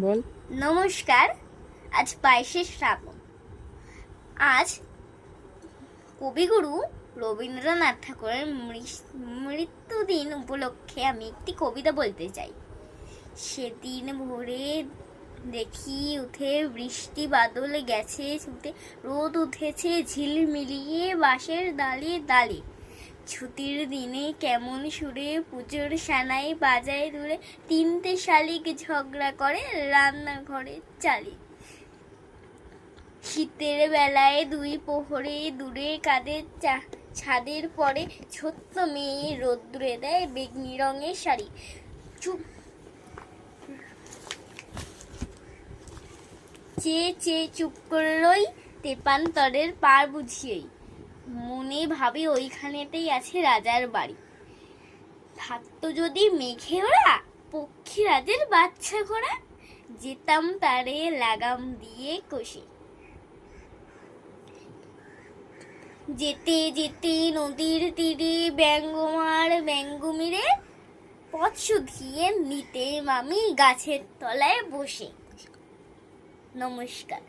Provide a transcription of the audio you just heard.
বল। নমস্কার। আজ 22শে শ্রাবণ। আজ কবিগুরু রবীন্দ্রনাথ ঠাকুরের মৃত্যুদিন উপলক্ষে আমি একটি কবিতা বলতে চাই। সেদিন ভোরে দেখি উঠে বৃষ্টি বাদল গেছে ছুটে, রোদ উঠেছে ঝিলমিলিয়ে বাঁশের ডালে ডালে। ছুটির দিনে কেমন সুরে পুজোর সানাই বাজায় দূরে, তিনটে শালিক ঝগড়া করে রান্নাঘরে চালে। শীতের বেলায় দুই প্রহরে দূরে কাঁধে ছাদের পরে ছোট্ট মেয়ে রোদ্দুরে দেয় বেগনি রঙের শাড়ি। চুপ করে রই তেপান্তরের পার বুঝিয়েই, মনে ভাবে ওইখানেতেই আছে রাজার বাড়ি। থাকতো যদি মেঘে ওরা পক্ষী রাজের বাচ্চা ঘোড়া, যেতাম তারে লাগাম দিয়ে কষে। যেতে যেতে নদীর তীরে ব্যঙ্গমার ব্যঙ্গমিরে পথ শুধিয়ে নিতেম আমি গাছের তলায় বসে। নমস্কার।